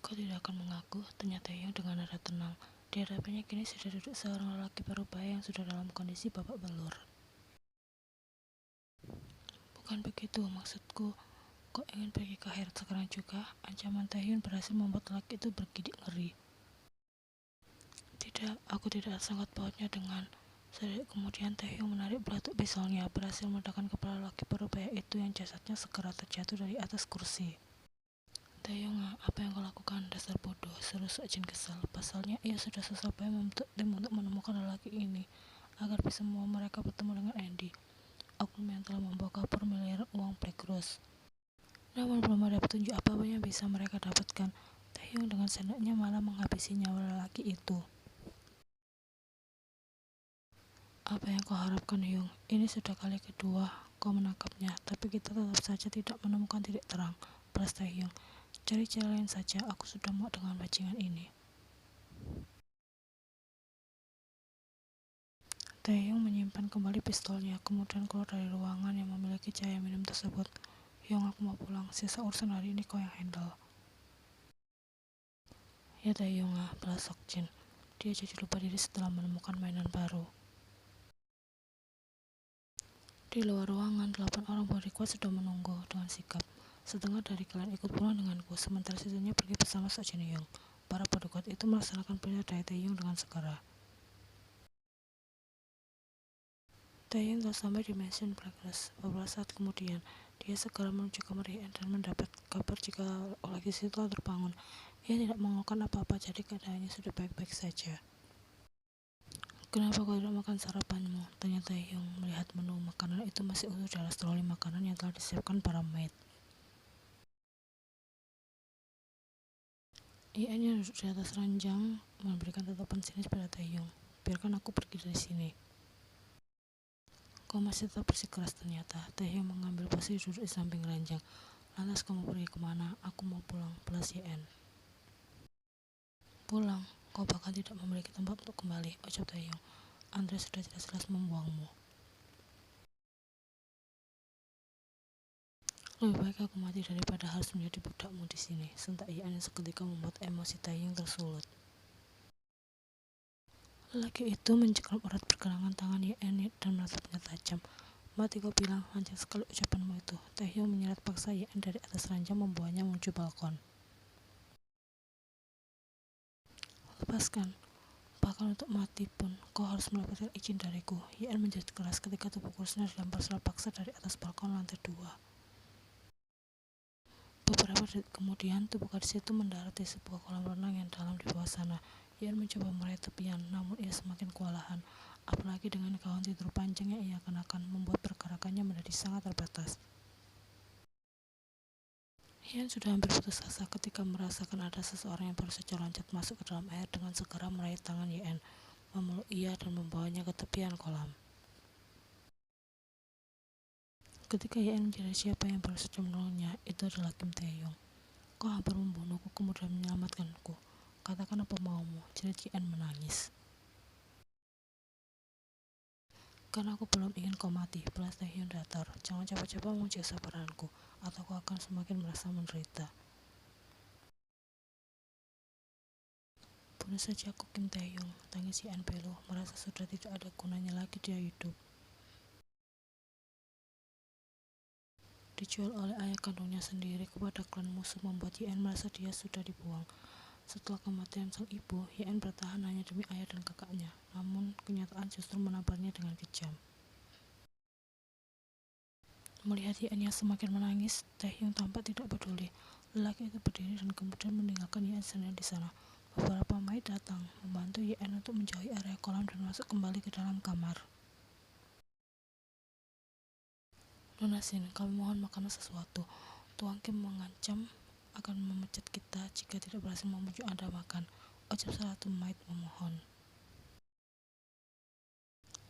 Kau tidak akan mengaku, tanya Taehyung dengan nada tenang. Di hadapannya kini sudah duduk seorang lelaki parubaya yang sudah dalam kondisi babak belur. Bukan begitu maksudku. Kau ingin pergi ke akhirat sekarang juga? Ancaman Taehyung berhasil membuat lelaki itu bergidik ngeri. Tidak, aku tidak sangkut pautnya dengan. Sedetik kemudian Taehyung menarik belatuk pisaunya, berhasil meledakkan kepala lelaki parubaya itu yang jasadnya segera terjatuh dari atas kursi. Taehyung, apa yang kau lakukan? Dasar bodoh, seru Seokjin kesal. Pasalnya, ia sudah susah payah membentuk tim untuk menemukan lelaki ini, agar bisa membawa mereka bertemu dengan Andy, oknum yang telah membawa kabur miliaran uang Black Rose. Namun belum ada petunjuk apa-apa yang bisa mereka dapatkan. Taehyung dengan sendoknya malah menghabisi nyawa lelaki itu. Apa yang kau harapkan, Hyung? Ini sudah kali kedua kau menangkapnya, tapi kita tetap saja tidak menemukan titik terang. Balas Taehyung. Cari cara lain saja, aku sudah muak dengan bajingan ini. Taehyung menyimpan kembali pistolnya, kemudian keluar dari ruangan yang memiliki cahaya minim tersebut. Hyung, aku mau pulang, sisa urusan hari ini kau yang handle. Ya Taehyung, balas Seokjin. Dia jadi lupa diri setelah menemukan mainan baru. Di luar ruangan, 8 orang bodyguard sudah menunggu dengan sigap. Setengah dari kalian ikut pulang denganku, sementara sisanya pergi bersama Seokjin Hyung. Para bodyguard itu melaksanakan perintah dari Taehyung dengan segera. Taehyung telah sampai di mansion Black Rose. Beberapa saat kemudian, dia segera menuju kamar Hien dan mendapat kabar jika lelaki itu telah terbangun. Ia tidak mengeluhkan apa-apa, jadi keadaannya sudah baik-baik saja. Kenapa kau tidak makan sarapanmu? Tanya Taehyung melihat menu makanan itu masih utuh di atas troli makanan yang telah disiapkan para maid. Hien yang duduk di atas ranjang memberikan tatapan sinis pada Taehyung. Biarkan aku pergi dari sini. Kau masih tetap bersikeras ternyata. Taehyung mengambil posisi duduk di samping ranjang. Lantas kamu pergi kemana? Aku mau pulang, balas Hien. Pulang? Kau bahkan tidak memiliki tempat untuk kembali, ucap Taehyung. Andre sudah tidak jelas membuangmu. Lebih baik aku mati daripada harus menjadi budakmu di sini. Sentak Hien yang seketika membuat emosi Taehyung tersulut. Lelaki itu mencekram erat pergelangan tangan Hien dan menatapnya tajam. Mati kau bilang, lancar sekali ucapanmu itu. Taehyung menyeret paksa Hien dari atas ranjang membawanya menuju balkon. Lepaskan. Bahkan untuk mati pun, kau harus mendapatkan izin dariku. Hien menjerit keras ketika tubuh kursinya dilempar secara paksa dari atas balkon lantai 2. Beberapa detik kemudian, tubuh gadis itu mendarat di sebuah kolam renang yang dalam di bawah sana. Hien mencoba meraih tepian, namun ia semakin kewalahan. Apalagi dengan gaun tidur panjang yang ia kenakan, membuat pergerakannya menjadi sangat terbatas. Hien sudah hampir putus asa ketika merasakan ada seseorang yang baru saja loncat masuk ke dalam air dengan segera meraih tangan Hien, memeluk ia dan membawanya ke tepian kolam. Ketika Hien mencari siapa yang baru saja menolongnya, itu adalah Kim Taehyung. Kau hampir membunuhku kemudian menyelamatkanku. Katakan apa maumu, jerit Hien menangis. Karena aku belum ingin kau mati, balas Taehyung datar. Jangan coba-coba menguji kesabaranku, atau kau akan semakin merasa menderita. Bunuh saja aku Kim Taehyung, tangis Hien peluh, merasa sudah tidak ada gunanya lagi dia hidup. Dijual oleh ayah kandungnya sendiri kepada klan musuh membuat Hien merasa dia sudah dibuang. Setelah kematian sang ibu, Hien bertahan hanya demi ayah dan kakaknya, namun kenyataan justru menabarnya dengan kejam. Melihat Hien yang semakin menangis, Taehyung tampak tidak peduli. Lelaki itu berdiri dan kemudian meninggalkan Hien sendiri di sana. Beberapa maid datang, membantu Hien untuk menjauhi area kolam dan masuk kembali ke dalam kamar. Nona Sin, kami mohon makanan sesuatu. Tuan Kim mengancam akan memecat kita jika tidak berhasil membujuk Anda makan, ucap salah satu maid memohon.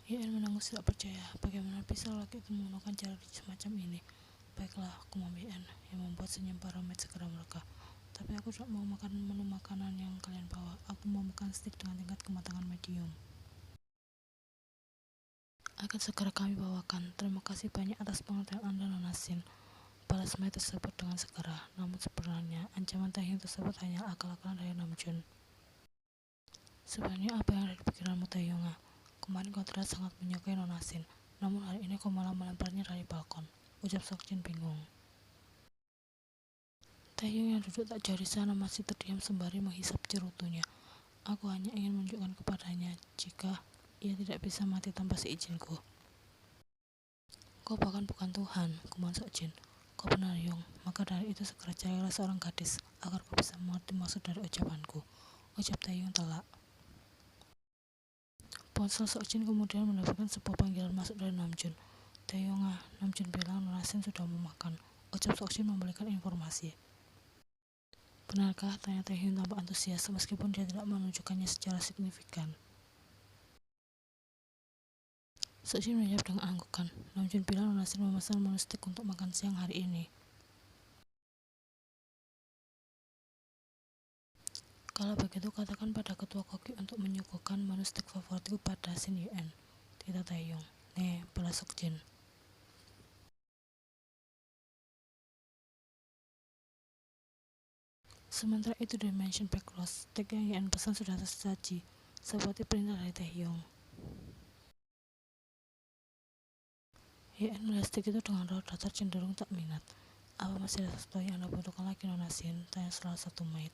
Hien menangis tidak percaya, bagaimana bisa lelaki itu menggunakan cara semacam ini. Baiklah, aku mau Hien, yang membuat senyum para maid segera mereka. Tapi aku tidak mau makan menu makanan yang kalian bawa, aku mau makan steak dengan tingkat kematangan medium. Akan segera kami bawakan. Terima kasih banyak atas pengertian Anda, Nona Sin. balas Mei tersebut dengan segera. Namun sebenarnya ancaman Taehyung tersebut hanya akal-akalan dari Namjoon. Sebenarnya apa yang ada di pikiranmu, Taehyung? Kemarin kau terlihat sangat menyukai Nona Shin, namun hari ini kau malah melemparnya dari balkon, ucap Seokjin bingung. Taehyung yang duduk tak jauh di sana masih terdiam sembari menghisap cerutunya. Aku hanya ingin menunjukkan kepadanya jika ia tidak bisa mati tanpa seizinku. Kau bahkan bukan Tuhan, kuman Seokjin. Kau benar, Yung. Maka dari itu segera carilah seorang gadis agar kau bisa mengerti maksud dari ucapanku, ucap Taehyung telak. Ponsel Seokjin kemudian mendapatkan sebuah panggilan masuk dari Namjoon. Taehyung, Namjoon bilang Nona Shin sudah mau makan, ucap Seokjin memberikan informasi. Benarkah? Tanya Taehyung tanpa antusias meskipun dia tidak menunjukkannya secara signifikan. Seokjin menjawab dengan anggukan. Namjoon bilang Nona Shin memesan menu steak untuk makan siang hari ini. Kalau begitu katakan pada ketua koki untuk menyuguhkan menu steak favoritku pada Shin Yuen, tidak Taehyung. Balas Seokjin. Sementara itu di Mansion Black Rose, steak yang Yuen pesan sudah tersaji, seperti perintah dari Taehyung. Yuen melihat steak itu dengan raut datar cenderung tak minat. Apa masih ada sesuatu yang Anda butuhkan lagi, Nona Shin? Tanya salah satu maid.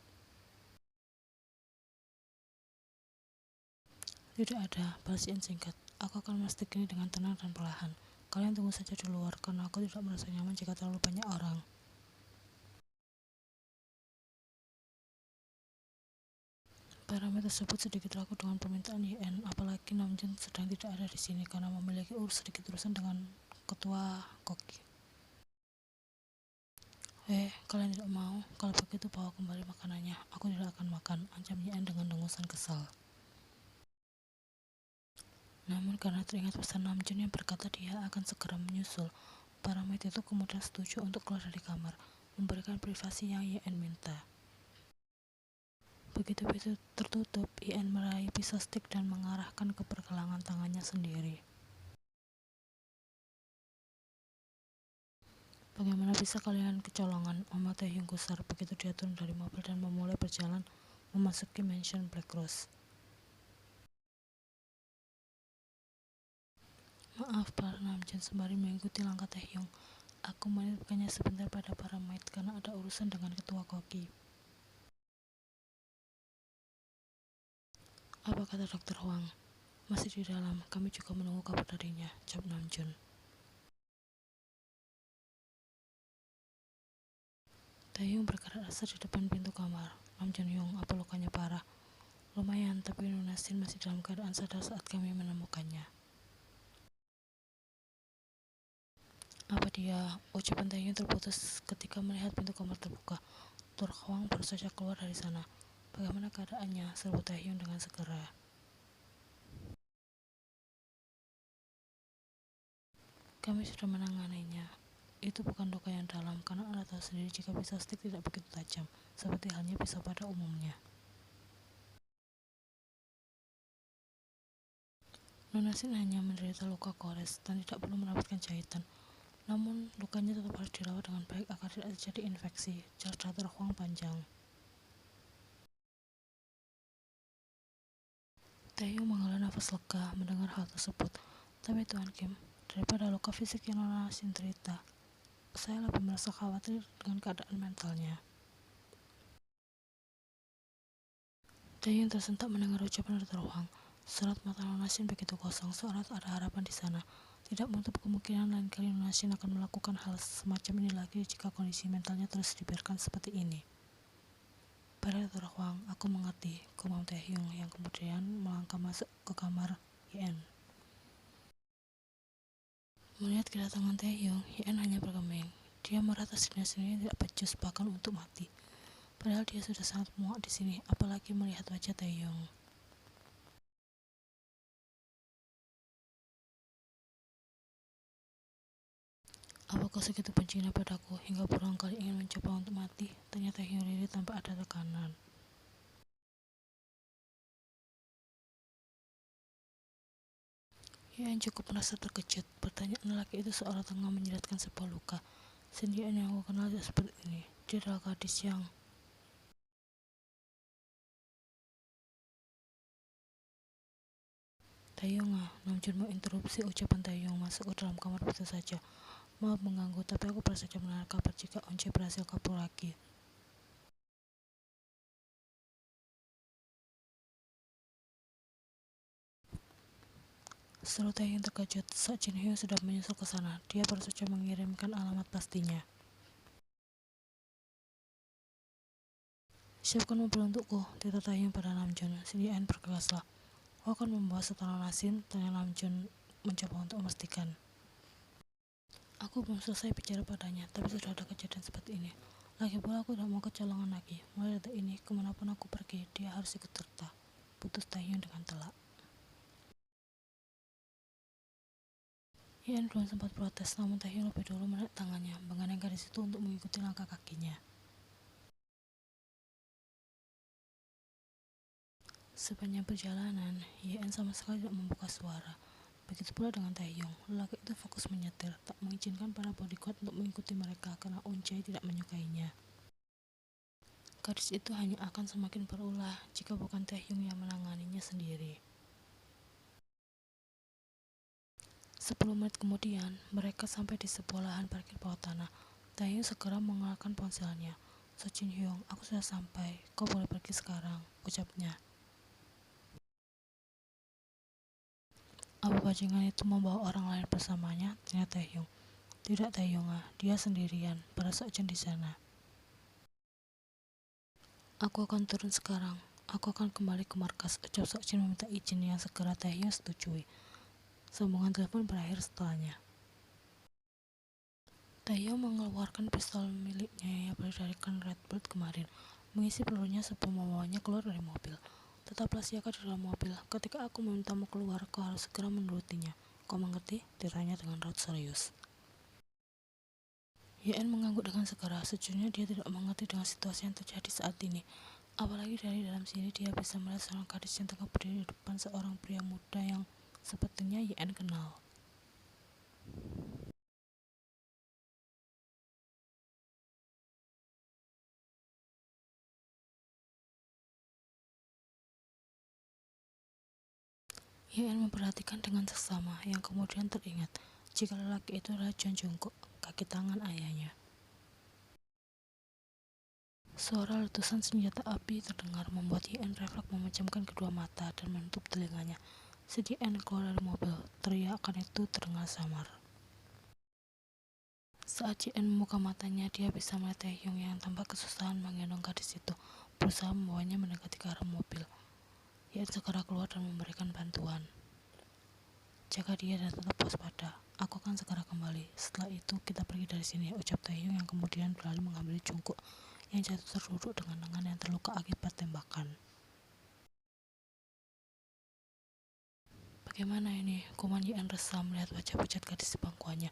Tidak ada, balas Yuen singkat. Aku akan memasak ini dengan tenang dan perlahan. Kalian tunggu saja di luar, karena aku tidak merasa nyaman jika terlalu banyak orang. Para maid tersebut sedikit ragu dengan permintaan Yuen, apalagi Namjoon sedang tidak ada di sini karena memiliki sedikit urusan dengan ketua koki. Kalian tidak mau? Kalau begitu bawa kembali makanannya. Aku tidak akan makan, ancam Yuen dengan dengusan kesal. Namun karena teringat pesan Namjoon yang berkata dia akan segera menyusul, para maid itu kemudian setuju untuk keluar dari kamar, memberikan privasi yang Yuen minta. Begitu pintu tertutup, Yuen meraih pisau stick dan mengarahkan ke pergelangan tangannya sendiri. Bagaimana bisa kalian kecolongan? Mama Taehyung gusar begitu dia turun dari mobil dan memulai berjalan memasuki Mansion Black Rose. Maaf, para Namjoon sembari mengikuti langkah Taehyung. Aku menitipkannya sebentar pada para maid karena ada urusan dengan ketua koki. Apa kata Dr. Hwang? Masih di dalam, kami juga menunggu kabar darinya, jawab Namjoon. Taehyung bergerak asar di depan pintu kamar. Namjoon, Yung, apa lukanya parah? Lumayan, tapi Nona Shin masih dalam keadaan sadar saat kami menemukannya. Apa dia? Ucapan Taehyung terputus ketika melihat pintu kamar terbuka. Dr. Hwang baru saja keluar dari sana. Bagaimana keadaannya? Serbu Taehyung dengan segera. Kami sudah menanganinya. Itu bukan luka yang dalam, karena Anda tahu sendiri jika pisau stick tidak begitu tajam, seperti halnya pisau pada umumnya. Nona Shin hanya menderita luka gores dan tidak perlu mendapatkan jahitan. Namun, lukanya tetap harus dirawat dengan baik agar tidak terjadi infeksi, jar Dr. Hwang panjang. Taehyung menghela nafas lega mendengar hal tersebut. Tapi Tuan Kim, daripada luka fisik yang Nona Shin derita, saya lebih merasa khawatir dengan keadaan mentalnya. Taehyung tersentak mendengar ucapan Dr. Hwang. Sorot mata Nona Shin begitu kosong, seolah ada harapan di sana. Tidak menutup kemungkinan lain kali Nona Shin akan melakukan hal semacam ini lagi jika kondisi mentalnya terus dibiarkan seperti ini. Pada Dr. Hwang, aku mengerti, gumam Taehyung yang kemudian melangkah masuk ke kamar Yuen. Melihat kedatangan Taehyung, Yuen hanya bergeming. Dia merasa sini tidak becus bahkan untuk mati. Padahal dia sudah sangat muak di sini, apalagi melihat wajah Taehyung. Apa kau segitu bencinya padaku hingga berulang kali ingin mencoba untuk mati? Tanya Taehyung lirih tanpa ada tekanan. Yuen cukup merasa terkejut. Pertanyaan lelaki itu seolah tengah menyiratkan sebuah luka. Sendirian yang aku kenal tidak seperti ini. Dia adalah gadis yang Taeyong. Namjoon menginterupsi ucapan Taeyong masuk ke dalam kamar begitu saja. Maaf mengganggu, tapi aku baru saja mendengar kabar jika Once berhasil kabur lagi. Seru Taeyong terkejut saat Jin Hyun sudah menyusul ke sana. Dia baru saja mengirimkan alamat pastinya. Siapkan mobil untukku, tita Taeyong pada Namjoon. Sendirian berkelaslah. Aku akan membawa setelan asin, tanya Namjoon mencoba untuk memastikan. Aku belum selesai bicara padanya, tapi sudah ada kejadian seperti ini. Lagi pula aku tidak mau kecolongan lagi. Mulai detik ini, kemanapun aku pergi, dia harus ikut serta. Putus Taeyong dengan telak. Hien belum sempat protes, namun Taeyong lebih dulu menarik tangannya, menggandeng gadis itu untuk mengikuti langkah kakinya. Sepanjang perjalanan, Hien sama sekali tidak membuka suara. Begitu pula dengan Taeyong. Lelaki itu fokus menyetir, tak mengizinkan para bodyguard untuk mengikuti mereka karena Uncai tidak menyukainya. Gadis itu hanya akan semakin berulah jika bukan Taeyong yang menanganinya sendiri. 10 menit kemudian, mereka sampai di sebuah lahan parkir bawah tanah. Taeyong segera mengeluarkan ponselnya. So Jin Hyung, aku sudah sampai. Kau boleh pergi sekarang, ucapnya. Apa bajingan itu membawa orang lain bersamanya? Tanya Taeyong. Tidak Taeyong, dia sendirian. Para Sokjin di sana. Aku akan turun sekarang. Aku akan kembali ke markas. Ucap Sokjin meminta izin yang segera Taeyong setujui. Sambungan telepon berakhir setelahnya. Taeyong mengeluarkan pistol miliknya yang beli dari Red Bird kemarin, mengisi pelurunya sebelum membawanya keluar dari mobil. Tetaplah siaga di dalam mobil. Ketika aku memintamu keluar, kau harus segera menurutinya. Kau mengerti? Ditanya dengan raut serius. Hien mengangguk dengan segera. Sejujurnya dia tidak mengerti dengan situasi yang terjadi saat ini. Apalagi dari dalam sini dia bisa melihat seorang gadis yang tengah berdiri di depan seorang pria muda yang sepertinya Hien kenal. Hien memperhatikan dengan seksama, yang kemudian teringat jika lelaki itu adalah John Jungkook, kaki tangan ayahnya. Suara letusan senjata api terdengar membuat Hien refleks memejamkan kedua mata dan menutup telinganya. Hien keluar dari mobil, teriakan itu terdengar samar. Saat Hien membuka matanya, dia bisa melihat Taeyong yang tampak kesusahan menggendong gadis itu, berusaha membawanya mendekati ke arah mobil. Hien segera keluar dan memberikan bantuan. Jaga dia dan tetap waspada. Aku akan segera kembali. Setelah itu kita pergi dari sini, ucap Taeyong yang kemudian beralih mengambil Jungkook yang jatuh terduduk dengan lengan yang terluka akibat tembakan. Bagaimana ini? Kuman Hien resah melihat wajah pucat gadis di pangkuannya,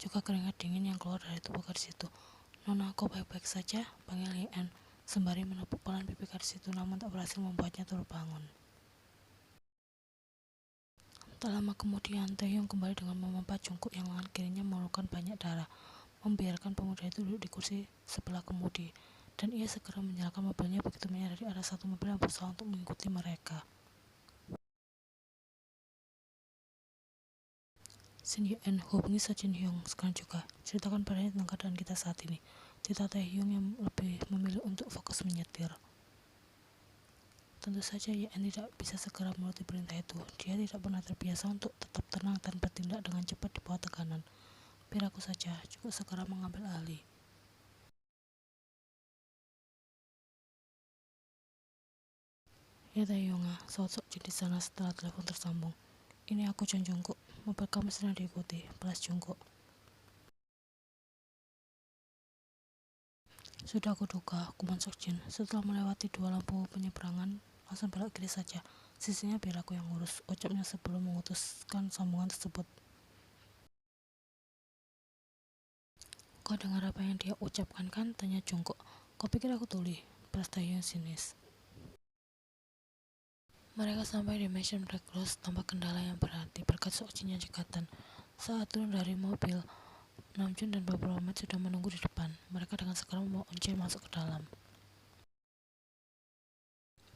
juga keringat dingin yang keluar dari tubuh gadis itu. Nona, kau baik-baik saja? Panggil Hien, sembari menepuk pelan pipi gadis itu, namun tak berhasil membuatnya terbangun. Tak lama kemudian, Taeyong kembali dengan memompa Jungkook yang lengan kirinya mengeluarkan banyak darah, membiarkan pemuda itu duduk di kursi sebelah kemudi, dan ia segera menyalakan mobilnya begitu menyadari ada satu mobil yang berusaha untuk mengikuti mereka. Sendirian hubungi So Jin Hyung sekarang juga. Ceritakan padanya tentang keadaan kita saat ini. Tita Taehyung yang lebih memilih untuk fokus menyetir. Tentu saja Yen tidak bisa segera menuruti perintah itu. Dia tidak pernah terbiasa untuk tetap tenang dan bertindak dengan cepat di bawah tekanan. Biar aku saja, cukup segera mengambil alih. Ya Taehyung, sok Jin di sana setelah telepon tersambung. Ini aku John Jungkook. Mobil kamu sedang diikuti, balas Jungkook. Sudah aku duga, kuman Sokjin. Setelah melewati 2 lampu penyeberangan, langsung belok kiri saja. Sisinya biar aku yang ngurus, ucapnya sebelum memutuskan sambungan tersebut. Kau dengar apa yang dia ucapkan kan? Tanya Jungkook. Kau pikir aku tuli? Balas Taehyung sinis. Mereka sampai di Mission Black Rose tanpa kendala yang berarti berkat Sokjin yang jekatan. Saat turun dari mobil, Namjoon dan beberapa maid sudah menunggu di depan. Mereka dengan segera membawa Eunchae masuk ke dalam.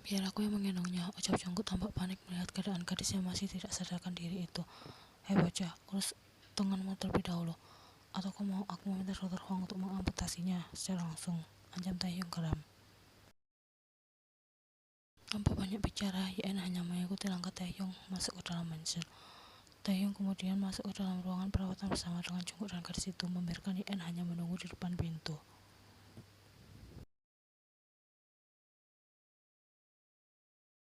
Biar aku yang menggendongnya, ucap Jungkook tampak panik melihat keadaan gadis yang masih tidak sadarkan diri itu. Hei bocah, urus tanganmu terlebih dahulu. Atau kau mau aku meminta dokter Hwang untuk mengamputasinya secara langsung, ancam Taehyung geram. Tanpa banyak bicara, Yen hanya mengikuti langkah Taehyung masuk ke dalam mansion. Taehyung kemudian masuk ke dalam ruangan perawatan bersama dengan Jungkook dan gadis itu, membiarkan Yen hanya menunggu di depan pintu.